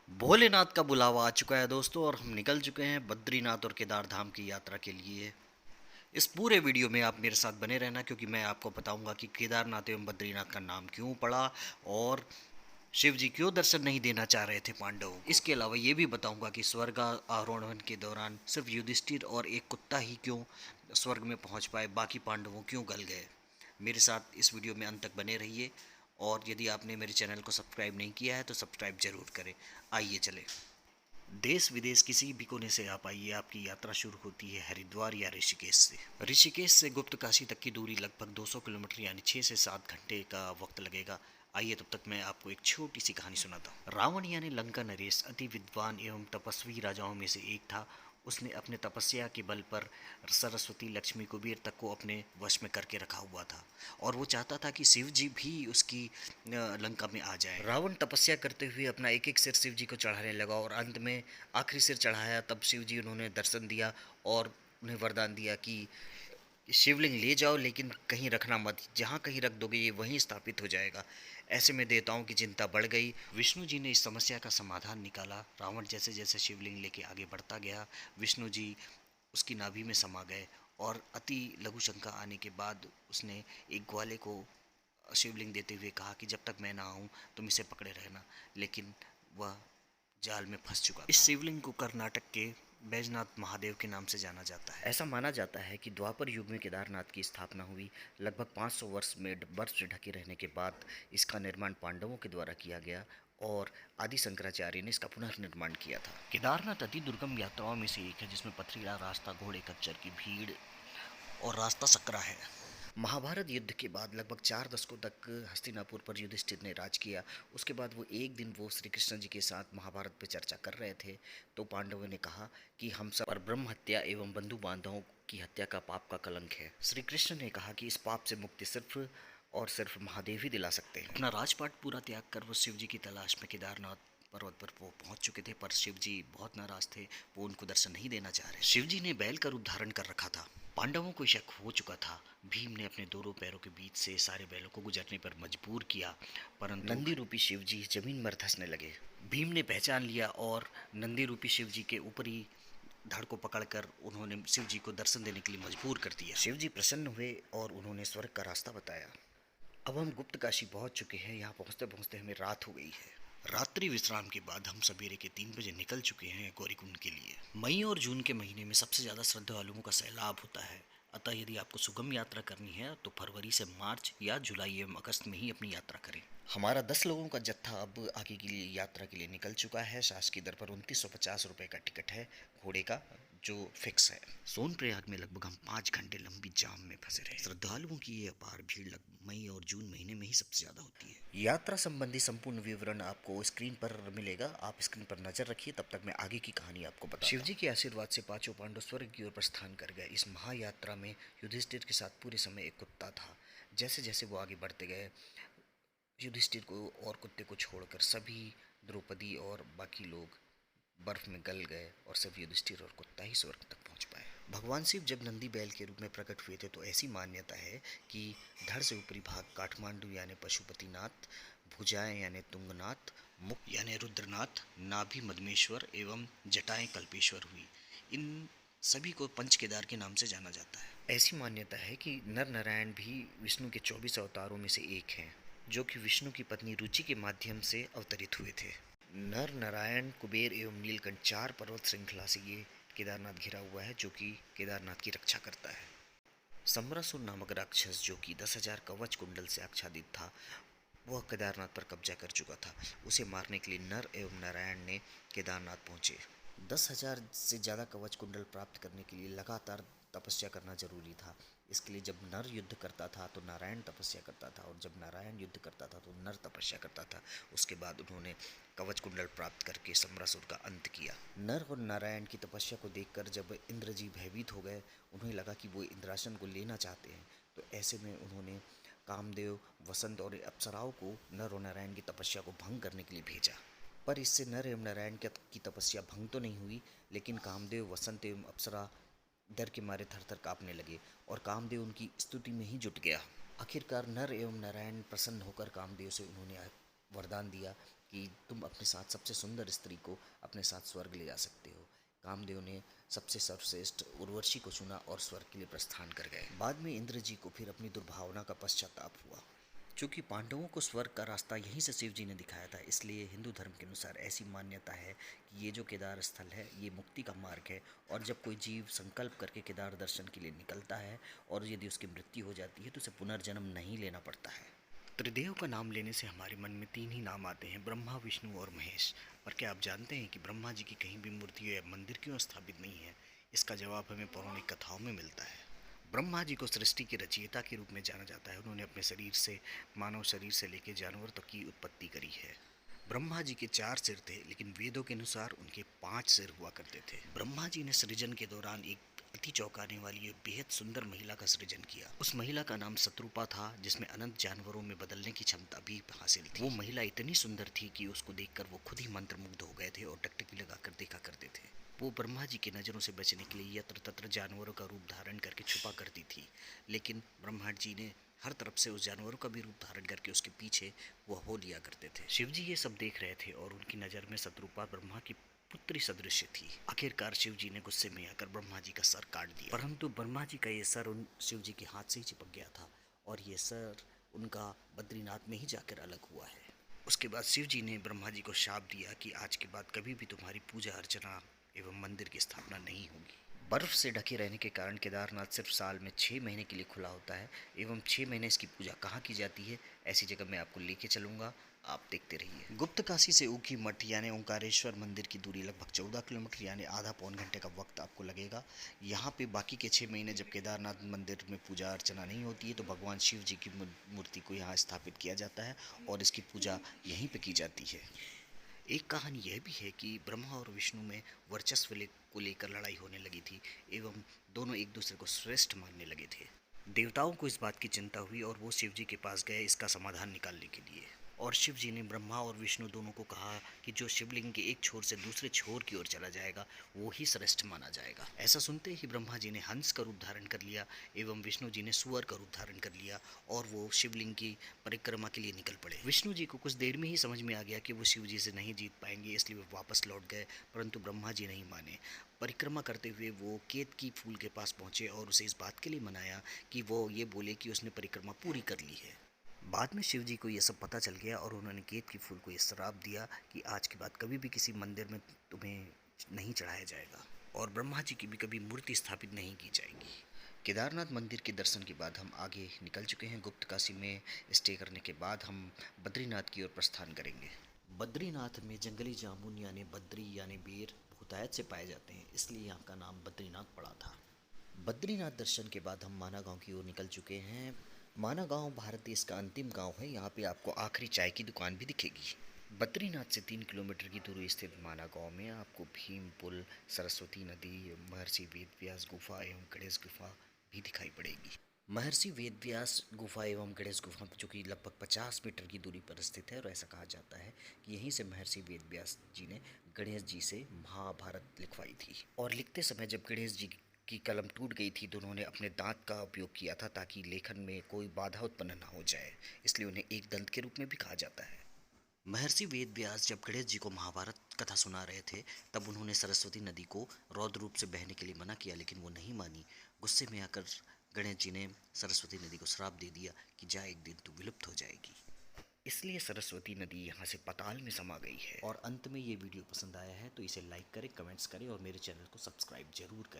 भोलेनाथ का बुलावा आ चुका है दोस्तों और हम निकल चुके हैं बद्रीनाथ और केदार धाम की यात्रा के लिए। इस पूरे वीडियो में आप मेरे साथ बने रहना क्योंकि मैं आपको बताऊंगा कि केदारनाथ एवं बद्रीनाथ का नाम क्यों पड़ा और शिव जी क्यों दर्शन नहीं देना चाह रहे थे पांडवों को। इसके अलावा ये भी बताऊंगा कि स्वर्ग आरोहण के दौरान सिर्फ युधिष्ठिर और एक कुत्ता ही क्यों स्वर्ग में पहुंच पाए, बाकी पांडवों क्यों गल गए। मेरे साथ इस वीडियो में अंत तक बने रहिए और यदि आपने मेरे चैनल को सब्सक्राइब नहीं किया है तो सब्सक्राइब जरूर करें। आइए चले। देश विदेश किसी भी कोने से आप आइए, आपकी यात्रा शुरू होती है हरिद्वार या ऋषिकेश से। ऋषिकेश से गुप्त काशी तक की दूरी लगभग 200 किलोमीटर यानी 6 से 7 घंटे का वक्त लगेगा। आइए तब तक मैं आपको एक छोटी सी कहानी सुनाता हूँ। रावण यानी लंका नरेश अति विद्वान एवं तपस्वी राजाओं में से एक था। उसने अपने तपस्या के बल पर सरस्वती लक्ष्मी कुबेर तक को अपने वश में करके रखा हुआ था और वो चाहता था कि शिव जी भी उसकी लंका में आ जाए। रावण तपस्या करते हुए अपना एक एक सिर शिव जी को चढ़ाने लगा और अंत में आखिरी सिर चढ़ाया तब शिव जी उन्होंने दर्शन दिया और उन्हें वरदान दिया कि शिवलिंग ले जाओ लेकिन कहीं रखना मत, जहाँ कहीं रख दोगे ये वहीं स्थापित हो जाएगा। ऐसे में देवताओं की चिंता बढ़ गई। विष्णु जी ने इस समस्या का समाधान निकाला। रावण जैसे जैसे शिवलिंग लेके आगे बढ़ता गया, विष्णु जी उसकी नाभि में समा गए और अति लघु शंका आने के बाद उसने एक ग्वाले को शिवलिंग देते हुए कहा कि जब तक मैं ना आऊँ तुम इसे पकड़े रहना, लेकिन वह जाल में फंस चुका था। इस शिवलिंग को कर्नाटक के बैजनाथ महादेव के नाम से जाना जाता है। ऐसा माना जाता है कि द्वापर युग में केदारनाथ की स्थापना हुई। लगभग 500 वर्ष में बर्फ से ढके रहने के बाद इसका निर्माण पांडवों के द्वारा किया गया और आदि शंकराचार्य ने इसका पुनर्निर्माण किया था। केदारनाथ अति दुर्गम यात्राओं में से एक है जिसमें पथरीला रास्ता, घोड़े खच्चर की भीड़ और रास्ता सकरा है। महाभारत युद्ध के बाद लगभग 4 दशकों तक हस्तिनापुर पर युधिष्ठिर ने राज किया। उसके बाद वो एक दिन वो श्री कृष्ण जी के साथ महाभारत पर चर्चा कर रहे थे तो पांडवों ने कहा कि हम सब पर ब्रह्म हत्या एवं बंधु बांधवों की हत्या का पाप का कलंक है। श्री कृष्ण ने कहा कि इस पाप से मुक्ति सिर्फ और सिर्फ महादेव ही दिला सकते हैं। अपना राजपाट पूरा त्याग कर वो शिव जी की तलाश में केदारनाथ पर्वत पर वो पहुंच चुके थे, पर शिव जी बहुत नाराज थे। वो उनको दर्शन नहीं देना चाह रहे। शिव जी ने बैल का रूप धारण कर रखा था। पांडवों को शक हो चुका था। भीम ने अपने दोनों पैरों के बीच से सारे बैलों को गुजरने पर मजबूर किया, परंतु नंदी रूपी शिव जी जमीन पर धंसने लगे। भीम ने पहचान लिया और नंदी रूपी शिव जी के ऊपरी धड़ को पकड़कर उन्होंने शिव जी को दर्शन देने के लिए मजबूर कर दिया। शिव जी प्रसन्न हुए और उन्होंने स्वर्ग का रास्ता बताया। अब हम गुप्त काशी पहुंच चुके हैं। यहाँ पहुंचते पहुंचते हमें रात हो गई है। रात्रि विश्राम के बाद हम सवेरे के 3 बजे निकल चुके हैं गौरीकुंड के लिए। मई और जून के महीने में सबसे ज़्यादा श्रद्धालुओं का सैलाब होता है। अतः यदि आपको सुगम यात्रा करनी है तो फरवरी से मार्च या जुलाई एवं अगस्त में ही अपनी यात्रा करें। हमारा 10 लोगों का जत्था अब आगे के लिए यात्रा के लिए निकल चुका है। शासकीय दर पर 2950 रुपये का टिकट है घोड़े का, जो फिक्स है। सोनप्रयाग में लगभग हम 5 घंटे लंबी जाम में फंसे रहे। श्रद्धालुओं की ये अपार भीड़ मई और जून महीने में ही सबसे ज्यादा होती है। यात्रा संबंधी संपूर्ण विवरण आपको स्क्रीन पर मिलेगा, आप स्क्रीन पर नजर रखिए। तब तक मैं आगे की कहानी आपको बता। शिव जी के आशीर्वाद से पांचों पांडव स्वर्ग की ओर प्रस्थान कर गए। इस महायात्रा में युधिष्ठिर के साथ पूरे समय एक कुत्ता था। जैसे जैसे वो आगे बढ़ते गए, युधिष्ठिर को और कुत्ते को छोड़कर सभी, द्रौपदी और बाकी लोग बर्फ में गल गए और सिर्फ युधिष्ठिर और कुत्ता ही स्वर्ग तक पहुंच पाए। भगवान शिव जब नंदी बैल के रूप में प्रकट हुए थे तो ऐसी मान्यता है कि धड़ से ऊपरी भाग काठमांडू यानी पशुपतिनाथ, भुजाएं यानी तुंगनाथ, मुख यानी रुद्रनाथ, नाभि मदमेश्वर एवं जटाएं कल्पेश्वर हुई। इन सभी को पंच केदार के नाम से जाना जाता है। ऐसी मान्यता है कि नर नारायण भी विष्णु के 24 अवतारों में से एक हैं, जो कि विष्णु की पत्नी रुचि के माध्यम से अवतरित हुए थे। नर नारायण, कुबेर एवं नीलकंठ 4 पर्वत श्रृंखला से ये केदारनाथ घिरा हुआ है, जो कि केदारनाथ की रक्षा करता है। सम्रासुर नामक राक्षस, जो कि 10,000 कवच कुंडल से आच्छादित था, वह केदारनाथ पर कब्जा कर चुका था। उसे मारने के लिए नर एवं नारायण ने केदारनाथ पहुंचे। 10,000 से ज़्यादा कवच कुंडल प्राप्त करने के लिए लगातार तपस्या करना जरूरी था। इसके लिए जब नर युद्ध करता था तो नारायण तपस्या करता था और जब नारायण युद्ध करता था तो नर तपस्या करता था। उसके बाद उन्होंने कवच कुंडल प्राप्त करके सम्रासुर का अंत किया। नर और नारायण की तपस्या को देखकर जब इंद्र जी भयभीत हो गए, उन्हें लगा कि वो इंद्रासन को लेना चाहते हैं, तो ऐसे में उन्होंने कामदेव, वसंत और अप्सराओं को नर और नारायण की तपस्या को भंग करने के लिए भेजा। पर इससे नर एवं नारायण की तपस्या भंग तो नहीं हुई, लेकिन कामदेव, वसंत एवं अप्सरा डर के मारे थर थर कांपने लगे और कामदेव उनकी स्तुति में ही जुट गया। आखिरकार नर एवं नारायण प्रसन्न होकर कामदेव से उन्होंने वरदान दिया कि तुम अपने साथ सबसे सुंदर स्त्री को अपने साथ स्वर्ग ले जा सकते हो। कामदेव ने सबसे सर्वश्रेष्ठ उर्वशी को चुना और स्वर्ग के लिए प्रस्थान कर गए। बाद में इंद्र जी को फिर अपनी दुर्भावना का पश्चाताप हुआ। चूंकि पांडवों को स्वर्ग का रास्ता यहीं से शिव जी ने दिखाया था, इसलिए हिंदू धर्म के अनुसार ऐसी मान्यता है कि ये जो केदार स्थल है ये मुक्ति का मार्ग है। और जब कोई जीव संकल्प करके केदार दर्शन के लिए निकलता है और यदि उसकी मृत्यु हो जाती है तो उसे पुनर्जन्म नहीं लेना पड़ता है। त्रिदेव का नाम लेने से हमारे मन में तीन ही नाम आते हैं, ब्रह्मा, विष्णु और महेश। पर क्या आप जानते हैं कि ब्रह्मा जी की कहीं भी मूर्ति या मंदिर क्यों स्थापित नहीं है? इसका जवाब हमें पौराणिक कथाओं में मिलता है। ब्रह्मा जी को सृष्टि के रचयिता के रूप में जाना जाता है। उन्होंने अपने शरीर से, मानव शरीर से लेकर जानवर तक की उत्पत्ति करी है। ब्रह्मा जी के 4 सिर थे, लेकिन वेदों के अनुसार उनके 5 सिर हुआ करते थे। ब्रह्मा जी ने सृजन के दौरान एक अति चौंकाने वाली और बेहद सुंदर महिला का सृजन किया। उस महिला का नाम शत्रुपा था, जिसमें अनंत जानवरों में बदलने की क्षमता भी हासिल थी। वो महिला इतनी सुंदर थी कि उसको देखकर वो खुद ही मंत्रमुग्ध हो गए थे और टकटकी लगाकर देखा करते थे। वो ब्रह्मा जी की नज़रों से बचने के लिए यत्र तत्र जानवरों का रूप धारण करके छुपा करती थी, लेकिन ब्रह्मा जी ने हर तरफ से उस जानवरों का भी रूप धारण करके उसके पीछे वो हो लिया करते थे। शिव जी ये सब देख रहे थे और उनकी नज़र में शत्रुपा ब्रह्मा की पुत्री सदृश थी। आखिरकार शिव जी ने गुस्से में आकर ब्रह्मा जी का सर काट दिया, परंतु ब्रह्मा जी का ये सर उन शिव जी के हाथ से ही चिपक गया था और ये सर उनका बद्रीनाथ में ही जाकर अलग हुआ है। उसके बाद शिव जी ने ब्रह्मा जी को शाप दिया कि आज के बाद कभी भी तुम्हारी पूजा अर्चना एवं मंदिर की स्थापना नहीं होगी। बर्फ से ढके रहने के कारण केदारनाथ सिर्फ साल में 6 महीने के लिए खुला होता है एवं 6 महीने इसकी पूजा कहाँ की जाती है, ऐसी जगह मैं आपको लेके चलूँगा, आप देखते रहिए। गुप्त काशी से ऊखी मठ यानी ओंकारेश्वर मंदिर की दूरी लगभग 14 किलोमीटर यानी आधा पौन घंटे का वक्त आपको लगेगा। यहाँ पे बाकी के 6 महीने जब केदारनाथ मंदिर में पूजा अर्चना नहीं होती है तो भगवान शिव जी की मूर्ति को यहाँ स्थापित किया जाता है और इसकी पूजा यहीं पे की जाती है। एक कहानी यह भी है कि ब्रह्मा और विष्णु में वर्चस्व को लेकर लड़ाई होने लगी थी एवं दोनों एक दूसरे को श्रेष्ठ मानने लगे थे। देवताओं को इस बात की चिंता हुई और वो शिव जी के पास गए इसका समाधान निकालने के लिए। और शिव जी ने ब्रह्मा और विष्णु दोनों को कहा कि जो शिवलिंग के एक छोर से दूसरे छोर की ओर चला जाएगा वो ही श्रेष्ठ माना जाएगा। ऐसा सुनते ही ब्रह्मा जी ने हंस का रूप धारण कर लिया एवं विष्णु जी ने सुअर का रूप धारण कर लिया और वो शिवलिंग की परिक्रमा के लिए निकल पड़े। विष्णु जी को कुछ देर में ही समझ में आ गया कि वो शिव जी से नहीं जीत पाएंगे, इसलिए वो वापस लौट गए, परंतु ब्रह्मा जी नहीं माने। परिक्रमा करते हुए वो केतकी फूल के पास पहुंचे और उसे इस बात के लिए मनाया कि वो ये बोले कि उसने परिक्रमा पूरी कर ली है। बाद में शिव जी को ये सब पता चल गया और उन्होंने केतकी फूल को ये श्राप दिया कि आज के बाद कभी भी किसी मंदिर में तुम्हें नहीं चढ़ाया जाएगा और ब्रह्मा जी की भी कभी मूर्ति स्थापित नहीं की जाएगी। केदारनाथ मंदिर के दर्शन के बाद हम आगे निकल चुके हैं। गुप्त काशी में स्टे करने के बाद हम बद्रीनाथ की ओर प्रस्थान करेंगे। बद्रीनाथ में जंगली जामुन यानी बद्री यानी बेर बहुतायत से पाए जाते हैं, इसलिए यहाँ का नाम बद्रीनाथ पड़ा था। बद्रीनाथ दर्शन के बाद हम माना गांव की ओर निकल चुके हैं। माना गांव भारत देश का अंतिम गांव है। यहाँ पे आपको आखिरी चाय की दुकान भी दिखेगी। बद्रीनाथ से 3 किलोमीटर की दूरी स्थित माना गांव में आपको भीम पुल, सरस्वती नदी, महर्षि वेदव्यास गुफा एवं गणेश गुफा भी दिखाई पड़ेगी। महर्षि वेदव्यास गुफा एवं गणेश गुफा जो कि लगभग 50 मीटर की दूरी पर स्थित है और ऐसा कहा जाता है कि यहीं से महर्षि वेदव्यास जी ने गणेश जी से महाभारत लिखवाई थी। और लिखते समय जब गणेश जी की कलम टूट गई थी तो उन्होंने अपने दांत का उपयोग किया था ताकि लेखन में कोई बाधा उत्पन्न ना हो जाए, इसलिए उन्हें एक दंत के रूप में भी कहा जाता है। महर्षि वेदव्यास जब गणेश जी को महाभारत कथा सुना रहे थे तब उन्होंने सरस्वती नदी को रौद्र रूप से बहने के लिए मना किया, लेकिन वो नहीं मानी। गुस्से में आकर गणेश जी ने सरस्वती नदी को श्राप दे दिया कि जा एक दिन तू विलुप्त हो जाएगी। इसलिए सरस्वती नदी यहाँ से पाताल में समा गई है। और अंत में ये वीडियो पसंद आया है तो इसे लाइक करें, कमेंट्स करें और मेरे चैनल को सब्सक्राइब जरूर करें।